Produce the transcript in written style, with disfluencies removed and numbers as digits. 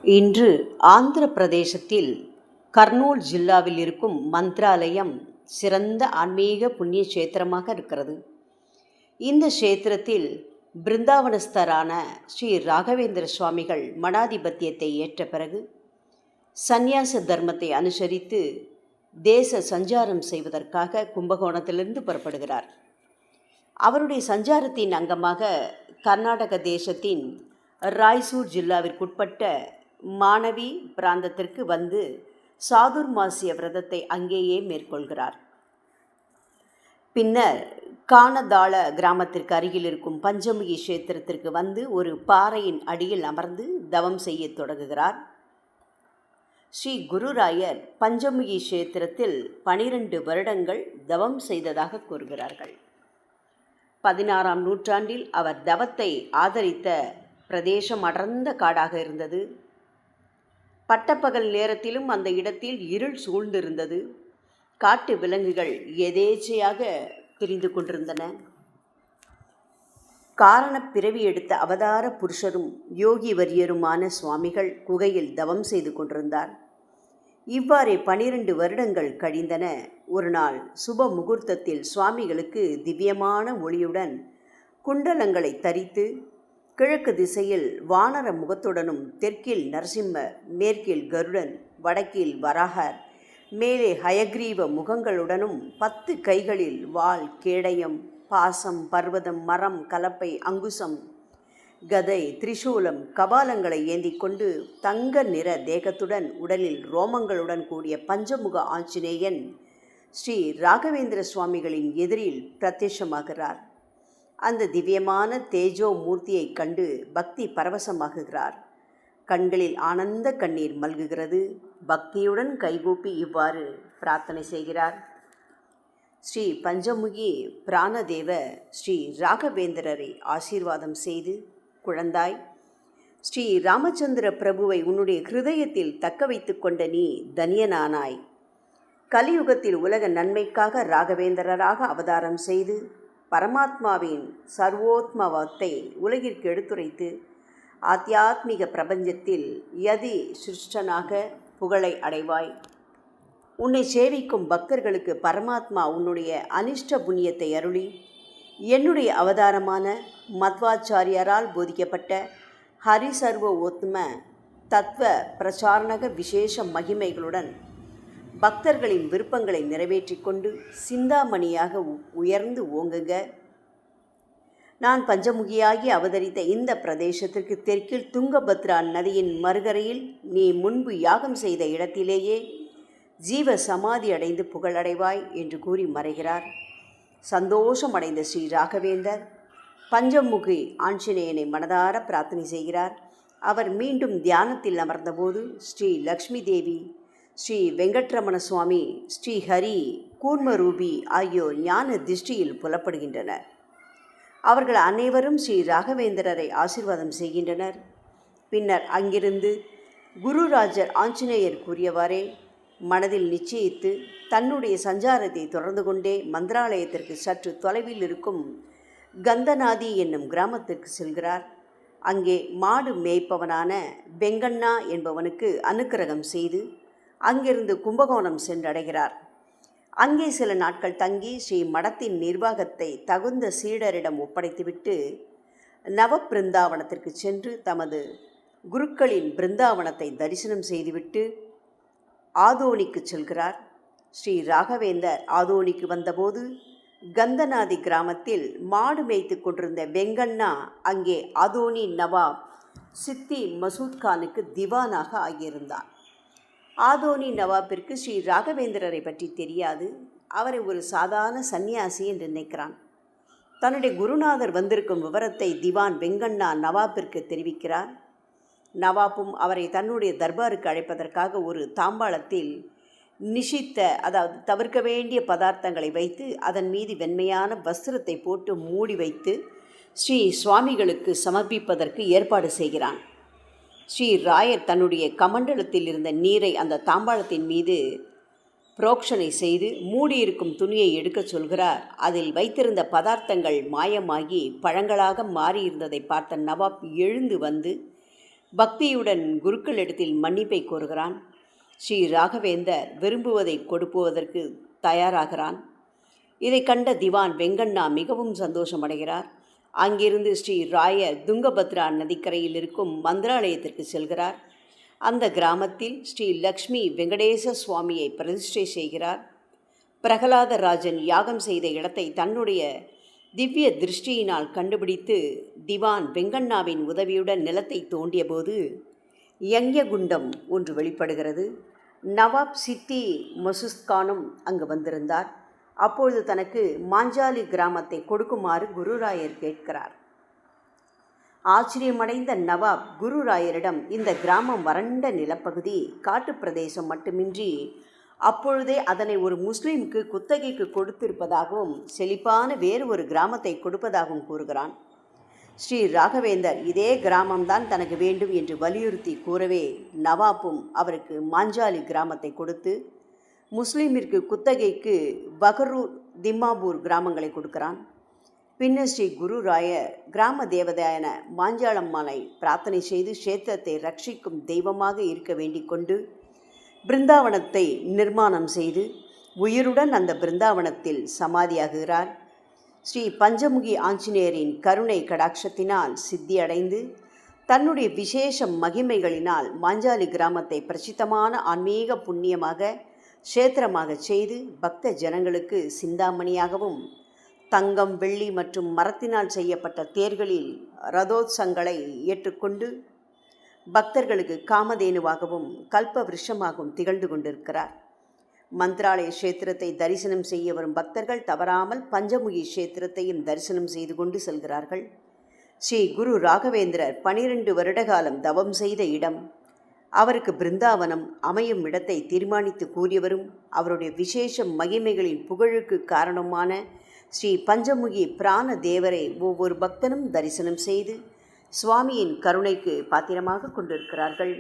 இன்று ஆந்திர பிரதேசத்தில் கர்னூல் ஜில்லாவில் இருக்கும் மந்த்ராலயம் சிறந்த ஆன்மீக புண்ணிய கஷேத்திரமாக இருக்கிறது. இந்த கஷேத்திரத்தில் பிருந்தாவனஸ்தரான ஸ்ரீ ராகவேந்திர சுவாமிகள் மடாதிபத்தியத்தை ஏற்ற பிறகு சந்நியாச தர்மத்தை அனுசரித்து தேச சஞ்சாரம் செய்வதற்காக கும்பகோணத்திலிருந்து புறப்படுகிறார். அவருடைய சஞ்சாரத்தின் அங்கமாக கர்நாடக தேசத்தின் ராய்சூர் ஜில்லாவிற்குட்பட்ட மாணவி பிராந்தத்திற்கு வந்து சாதுர்மாசிய விரதத்தை அங்கேயே மேற்கொள்கிறார். பின்னர் கானதாள கிராமத்திற்கு அருகில் இருக்கும் பஞ்சமுகி கஷேத்திரத்திற்கு வந்து ஒரு பாறையின் அடியில் அமர்ந்து தவம் செய்ய தொடங்குகிறார். ஸ்ரீ குருராயர் பஞ்சமுகி கஷேத்திரத்தில் 12 வருடங்கள் தவம் செய்ததாக கூறுகிறார்கள். 16ஆம் நூற்றாண்டில் அவர் தவத்தை ஆதரித்த பிரதேசம் அடர்ந்த காடாக இருந்தது. பட்டப்பகல் நேரத்திலும் அந்த இடத்தில் இருள் சூழ்ந்திருந்தது. காட்டு விலங்குகள் எதேச்சையாக திரிந்து கொண்டிருந்தன. காரண பிறவி எடுத்த அவதார புருஷரும் யோகி வரியருமான சுவாமிகள் குகையில் தவம் செய்து கொண்டிருந்தார். இவ்வாறே 12 வருடங்கள் கழிந்தன. ஒரு நாள் சுப முகூர்த்தத்தில் சுவாமிகளுக்கு திவ்யமான ஒளியுடன் குண்டலங்களை தரித்து கிழக்கு திசையில் வானர முகத்துடனும் தெற்கில் நரசிம்மர், மேற்கில் கருடன், வடக்கில் வராகர், மேலே ஹயக்ரீவ முகங்களுடனும் 10 கைகளில் வாள், கேடயம், பாசம், பர்வதம், மரம், கலப்பை, அங்குசம், கதை, திரிசூலம், கபாலங்களை ஏந்தி கொண்டு தங்க நிற தேகத்துடன் உடலில் ரோமங்களுடன் கூடிய பஞ்சமுக ஆஞ்சநேயன் ஸ்ரீ ராகவேந்திர சுவாமிகளின் எதிரில் பிரத்யட்சமாகிறார். அந்த திவ்யமான தேஜோ மூர்த்தியை கண்டு பக்தி பரவசமாகுகிறார். கண்களில் ஆனந்த கண்ணீர் மல்குகிறது. பக்தியுடன் கைகூப்பி இவ்வாறு பிரார்த்தனை செய்கிறார். ஸ்ரீ பஞ்சமுகி பிராணதேவ ஸ்ரீ ராகவேந்திரரை ஆசீர்வாதம் செய்து, குழந்தாய், ஸ்ரீ ராமச்சந்திர பிரபுவை உன்னுடைய ஹிருதயத்தில் தக்க வைத்து கொண்ட நீ தன்யனானாய். கலியுகத்தில் உலக நன்மைக்காக ராகவேந்திரராக அவதாரம் செய்து பரமாத்மாவின் சர்வோத்மவத்தை உலகிற்கு எடுத்துரைத்து ஆத்தியாத்மிக பிரபஞ்சத்தில் யதி சிருஷ்டனாக புகழை அடைவாய். உன்னை சேவிக்கும் பக்தர்களுக்கு பரமாத்மா உன்னுடைய அனிஷ்ட புண்ணியத்தை அருளி என்னுடைய அவதாரமான மத்வாச்சாரியரால் போதிக்கப்பட்ட ஹரிசர்வ ஓத்ம தத்துவ பிரச்சாரணக விசேஷ மகிமைகளுடன் பக்தர்களின் விருப்பங்களை நிறைவேற்றி கொண்டு சிந்தாமணியாக உயர்ந்து ஓங்குங்க. நான் பஞ்சமுகியாகி அவதரித்த இந்த பிரதேசத்திற்கு தெற்கில் துங்கபத்ரா நதியின் மறுகரையில் நீ முன்பு யாகம் செய்த இடத்திலேயே ஜீவ சமாதி அடைந்து புகழடைவாய் என்று கூறி மறைகிறார். சந்தோஷம் அடைந்த ஸ்ரீ ராகவேந்தர் பஞ்சமுகி ஆஞ்சநேயனை மனதார பிரார்த்தனை செய்கிறார். அவர் மீண்டும் தியானத்தில் அமர்ந்தபோது ஸ்ரீ லக்ஷ்மி தேவி, ஸ்ரீ வெங்கட்ரமண சுவாமி, ஸ்ரீ ஹரி, கூர்மரூபி ஆகியோர் ஞான திருஷ்டியில் புலப்படுகின்றனர். அவர்கள் அனைவரும் ஸ்ரீ ராகவேந்திரரை ஆசீர்வாதம் செய்கின்றனர். பின்னர் அங்கிருந்து குருராஜர் ஆஞ்சநேயர் கூறியவாறே மனதில் நிச்சயித்து தன்னுடைய சஞ்சாரத்தை தொடர்ந்து கொண்டே மந்திராலயத்திற்கு சற்று தொலைவில் இருக்கும் கந்தநாதி என்னும் கிராமத்திற்கு செல்கிறார். அங்கே மாடு மேய்ப்பவனான வெங்கண்ணா என்பவனுக்கு அனுக்கிரகம் செய்து அங்கிருந்து கும்பகோணம் சென்றடைகிறார். அங்கே சில நாட்கள் தங்கி ஸ்ரீ மடத்தின் நிர்வாகத்தை தகுந்த சீடரிடம் ஒப்படைத்துவிட்டு நவ பிருந்தாவனத்திற்கு சென்று தமது குருக்களின் பிருந்தாவனத்தை தரிசனம் செய்துவிட்டு ஆதோனிக்கு செல்கிறார். ஸ்ரீ ராகவேந்தர் ஆதோனிக்கு வந்தபோது கந்தநாதி கிராமத்தில் மாடு மேய்த்து கொண்டிருந்த வெங்கண்ணா அங்கே ஆதோனி நவாப் சித்தி மசூத் கானுக்கு திவானாக ஆகியிருந்தார். ஆதோனி நவாபிற்கு ஸ்ரீ ராகவேந்திரரை பற்றி தெரியாது. அவரை ஒரு சாதாரண சந்நியாசி என்று நினைக்கிறான். தன்னுடைய குருநாதர் வந்திருக்கும் விவரத்தை திவான் வெங்கண்ணா நவாபிற்கு தெரிவிக்கிறார். நவாப்பும் அவரை தன்னுடைய தர்பாருக்கு அழைப்பதற்காக ஒரு தாம்பாளத்தில் நிஷித்த, அதாவது தவிர்க்க வேண்டிய பதார்த்தங்களை வைத்து அதன் மீது வெண்மையான வஸ்திரத்தை போட்டு மூடி வைத்து ஸ்ரீ சுவாமிகளுக்கு சமர்ப்பிப்பதற்கு ஏற்பாடு செய்கிறான். ஸ்ரீ ராயர் தன்னுடைய கமண்டலத்தில் இருந்த நீரை அந்த தாம்பாளத்தின் மீது புரோக்ஷனை செய்து மூடியிருக்கும் துணியை எடுக்கச் சொல்கிறார். அதில் வைத்திருந்த பதார்த்தங்கள் மாயமாகி பழங்களாக மாறியிருந்ததை பார்த்த நவாப் எழுந்து வந்து பக்தியுடன் குருக்களிடத்தில் மன்னிப்பை கோருகிறான். ஸ்ரீ ராகவேந்தர் விரும்புவதை கொடுப்பதற்கு தயாராகிறான். இதை கண்ட திவான் வெங்கண்ணா மிகவும் சந்தோஷமடைகிறார். அங்கிருந்து ஸ்ரீ ராயர் துங்கபத்ரா நதிக்கரையில் இருக்கும் மந்திராலயத்திற்கு செல்கிறார். அந்த கிராமத்தில் ஸ்ரீ லக்ஷ்மி வெங்கடேச சுவாமியை பிரதிஷ்டை செய்கிறார். பிரகலாதராஜன் யாகம் செய்த இடத்தை தன்னுடைய திவ்ய திருஷ்டியினால் கண்டுபிடித்து திவான் வெங்கண்ணாவின் உதவியுடன் நிலத்தை தோண்டியபோது யங்யகுண்டம் ஒன்று வெளிப்படுகிறது. நவாப் சித்தி மசுஸ்கானும் அங்கு வந்திருந்தார். அப்பொழுது தனக்கு மாஞ்சாலி கிராமத்தை கொடுக்குமாறு குருராயர் கேட்கிறார். ஆச்சரியமடைந்த நவாப் குருராயரிடம் இந்த கிராமம் வறண்ட நிலப்பகுதி, காட்டு பிரதேசம் மட்டுமின்றி அப்பொழுதே அதனை ஒரு முஸ்லீமுக்கு குத்தகைக்கு கொடுத்திருப்பதாகவும் செழிப்பான வேறு ஒரு கிராமத்தை கொடுப்பதாகவும் கூறுகிறான். ஸ்ரீ ராகவேந்தர் இதே கிராமம்தான் தனக்கு வேண்டும் என்று வலியுறுத்தி கூறவே நவாப்பும் அவருக்கு மாஞ்சாலி கிராமத்தை கொடுத்து முஸ்லீமிற்கு குத்தகைக்கு பகரூர், திம்மாபூர் கிராமங்களை கொடுக்கிறான். பின்னர் ஸ்ரீ குருராயர் கிராம தேவதையான மாஞ்சாளம்மாளை பிரார்த்தனை செய்து க்ஷேத்திரத்தை ரட்சிக்கும் தெய்வமாக இருக்க வேண்டிக் கொண்டு பிருந்தாவனத்தை நிர்மாணம் செய்து உயிருடன் அந்த பிருந்தாவனத்தில் சமாதியாகுகிறார். ஸ்ரீ பஞ்சமுகி ஆஞ்சநேயரின் கருணை கடாட்சத்தினால் சித்தியடைந்து தன்னுடைய விசேஷ மகிமைகளினால் மாஞ்சாலி கிராமத்தை பிரசித்தமான ஆன்மீக புண்ணியமாக க்ஷேத்திரமாக செய்து பக்த ஜனங்களுக்கு சிந்தாமணியாகவும் தங்கம், வெள்ளி மற்றும் மரத்தினால் செய்யப்பட்ட தேர்களில் ரதோத்சங்களை ஏற்றுக்கொண்டு பக்தர்களுக்கு காமதேனுவாகவும் கல்ப விருஷமாகவும் திகழ்ந்து கொண்டிருக்கிறார். மந்திராலய க்ஷேத்திரத்தை தரிசனம் செய்ய வரும் பக்தர்கள் தவறாமல் பஞ்சமுகி க்ஷேத்திரத்தையும் தரிசனம் செய்து கொண்டு செல்கிறார்கள். ஸ்ரீ குரு ராகவேந்திரர் 12 வருடகாலம் தவம் செய்த இடம், அவருக்கு பிருந்தாவனம் அமையும் இடத்தை தீர்மானித்து கூறியவரும் அவருடைய விசேஷ மகிமைகளின் புகழுக்கு காரணமான ஸ்ரீ பஞ்சமுகி பிராண தேவரை ஒவ்வொரு பக்தனும் தரிசனம் செய்து சுவாமியின் கருணைக்கு பாத்திரமாக கொண்டிருக்கிறார்கள்.